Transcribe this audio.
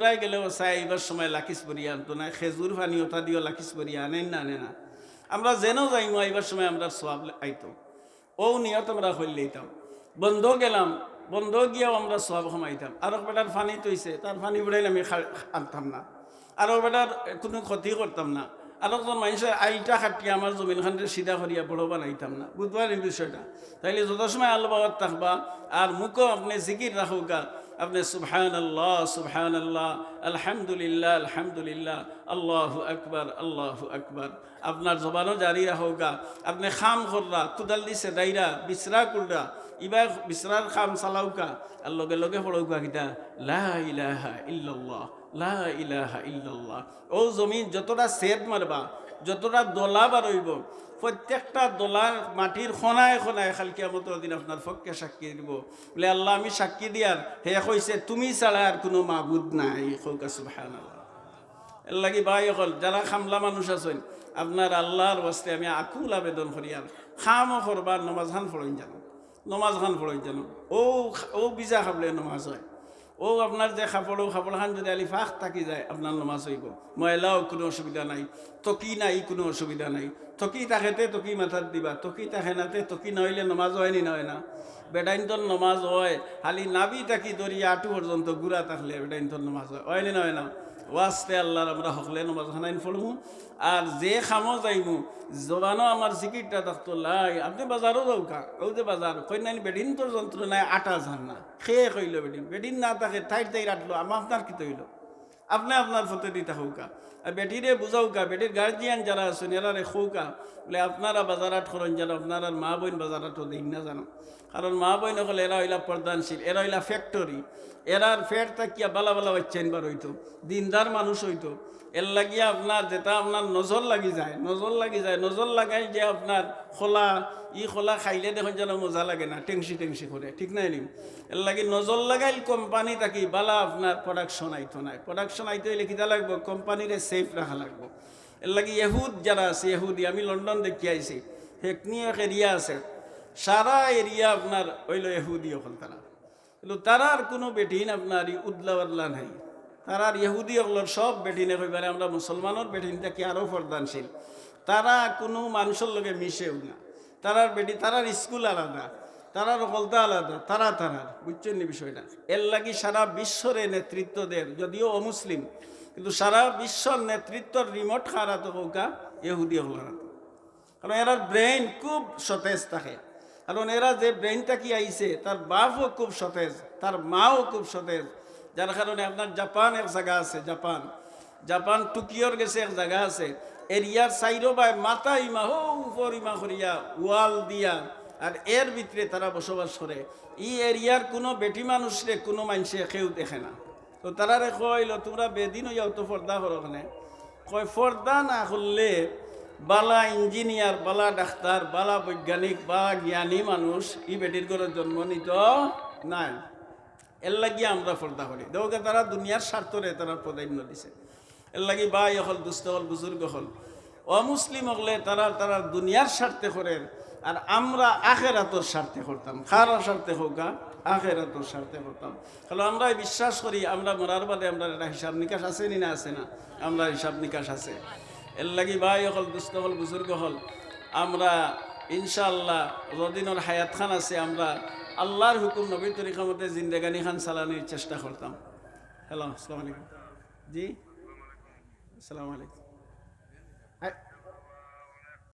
প্রায় গেলেও চাই এইবার সময় লাখিস পরিয়া আনতো না, খেজুর পানি ওটা দিও লাখিস পরিয়া আনেন না আনে না। আমরা যেনও যাইমো এইবার সময় আমরা সোয়াব আইতো, ও নিয়ত আমরা হইলেইতাম। বন্ধ গেলাম, বন্ধ গিয়াও আমরা সোয়াব কমাইতাম। আরো বেটার ফানি তৈছে, তার ফানি উড়াইলে আমি আনতাম না, আরো বেটার কোনো ক্ষতি করতাম না। আর একজন মানুষের আইটা খাটিয়ে আমার জমিন খানটা সিধা করিয়া বড় বানাইতাম না। বুধবার এই বিষয়টা তাইলে যত সময় আল্লাহ বাবার থাকবা আর মুখও আপনি জিকির রাখুকা, আপনি সুবহানাল্লাহ সুবহানাল্লাহ, আলহামদুলিল্লাহ আলহামদুলিল্লাহ, আল্লাহু আকবার আল্লাহু আকবার, আপনার জবানও জারি রাখুকা। আপনি খাম কররা তুদাল দিছে দাইরা বিশ্রা কররা, ইবা বিশ্রার খাম চালাউকা, আর লগে লগে পড়ৌকা কিতা লা ইলাহা ইল্লাল্লাহ লা ইলাহা ইল্লাল্লাহ। ও জমিন যতটা সেদ মারবা, যতটা দোলা বারইব, প্রত্যেকটা দোলার মাটির খনায় খনায় খাল কিয়ামতের দিন আপনার পক্ষে সাক্ষী দিব বলে আল্লাহ আমি সাক্ষী দিয়ার হে কইছে তুমি ছাড়া আর কোনো মাবুদ নাই। কৌকা সুবহানাল্লাহ। এর লাগি ভাই হল যারা খামলা মানুষ আছেন, আপনার আল্লাহর ওয়াস্তে আমি আকুল আবেদন করি আর খামও করবার নমাজ খান ফড়ইন জানো, নমাজ খান ফড়ইন জানো। ও ও বিজা খাবলে নমাজ হয়। ও আপনার যে খাপড় খান যদি আলি ফাঁক থাকি যায় আপনার নমাজ হইব। ময়লাও কোনো অসুবিধা নাই, তকি নাই কোনো অসুবিধা নাই। তকি থাকেতে তকি মাথার দিবা, তকি থাকে নাতে তকি নইলে নমাজ হয়নি নয় না। বেডাইন্তর নমাজ হয়, খালি নাবি থাকি দরিয়া আটু পর্যন্ত গুড়া থাকলে বেডাইন্তর নমাজ হয়নি নয় না। ওয়াস্তে আল্লাহর আমরা হকলে নমাজ খানাইন পড়মু আর যে খামো যাইমু জবানো আমার জিকিরটা থাকতো লাই। আপনি বাজারও যাওকা, ও যে বাজার কইনাইন বেডিন তোর যন্ত্রণায় আটা যান না, খেয়ে কইল বেডিন বেডিন না থাকে ঠাইর তাই রাখলো আমার আপনার কি তৈল, আপনি আপনার ফতে দিতে হৌকা। আর বেটিরে বুঝাউকা, বেটির গার্জিয়ান যারা আছেন এরারে খৌকা বলে আপনারা বাজারাট করেন যেন আপনার মা বোন বাজারাটও দিন না জানো। কারণ মা বোন হলে এরা হইলা প্রধানশীল, এরা হইলা ফ্যাক্টরি, এরার ফেট থাকিয়া বালা বালা বাচ্চা আনবার হইতো, দিনদার মানুষ হইতো। এর লাগিয়া আপনার যেটা আপনার নজর লাগি যায়, নজর লাগি যায়, নজর লাগাই যে আপনার খোলা খোলা খাইলে দেখুন যেন মজা লাগে না, টেংসি টেংসি করে, ঠিক নাই নি। এর লাগি নজর লাগাইল কোম্পানি থাকি বালা আপনার প্রোডাকশন আইতো নাই। প্রোডাকশন আইতে হইলে কিতা লাগবো, কোম্পানিরে সেফ রাখা লাগবো। এর লাগি ইহুদ যারা আছে, ইহুদি আমি লন্ডন দেখি আইছি, হেকনি এক এরিয়া আছে, সারা এরিয়া আপনার হইল ইহুদি হল তারা। কিন্তু তারার কোনো বেটিন আপনার উদ্লাওয়াল্লা নাই। তারার ইহুদি হলর সব বেটিনে কইবারে আমরা মুসলমানের বেটিনটা কি আরও প্রদানশীল। তারা কোনো মানুষের লগে মিশেও না। তারার বেটি তারার স্কুল আলাদা, তারার কলতা আলাদা, তারার বুঝছেন নি বিষয়টা। এর লাগি সারা বিশ্বরে নেতৃত্ব দেন, যদিও অমুসলিম, কিন্তু সারা বিশ্বর নেতৃত্বর রিমোট খারাপ কৌকা ইহুদি হলার। কারণ এরার ব্রেইন খুব সতেজ থাকে। কারণ এরা যে ব্রেইনটা কি আইছে তার বাপও খুব সতেজ, তার মাও খুব সতেজ। যার কারণে আপনার জাপান এক জায়গা আছে, জাপান টোকিওর গেছে এক জায়গা আছে, এরিয়ার সাইরো বাই মাথা ইমা হো উপর ইমা করিয়া ওয়াল দিয়া, আর এর ভিতরে তারা বসবাস করে। এই এরিয়ার কোনো বেটি মানুষরে কোনো মানুষে কেউ দেখে না। তো তারা কইল তোমরা বেদিন হইয়াও তো পর্দা করো, ওখানে কয় পর্দা না করলে বালা ইঞ্জিনিয়ার, বালা ডাক্তার, বালা বৈজ্ঞানিক বা জ্ঞানী মানুষ ই বেটির করে জন্ম নিত নাই। এর লাগিয়ে আমরা পর্দা করি দেওকে তারা দুনিয়ার স্বার্থরে তারা প্রাধান্য দিছে। এর লাগি বাই হল দুস্থ হল বুজুর্গ হল অমুসলিম হলে তারা দুনিয়ার স্বার্থে করেন, আর আমরা আখেরাতর স্বার্থে করতাম। খারা স্বার্থে হোক আখেরাতর স্বার্থে করতাম। কারণ আমরা বিশ্বাস করি আমরা মরার বাদে আমরা একটা হিসাব নিকাশ আছে নি না, আছে না? আমরা হিসাব নিকাশ আছে। এর লাগি ভাই হল দুস্থ হল বুজুর্গ হল আমরা ইনশাআল্লাহ যদিনের হায়াত খান আছে আমরা আল্লাহর হুকুম নবীর তরিকা মতে জিন্দেগানি খান চালানোর চেষ্টা করতাম। হ্যালো, আসসালামু আলাইকুম। জি, আসসালামু আলাইকুম।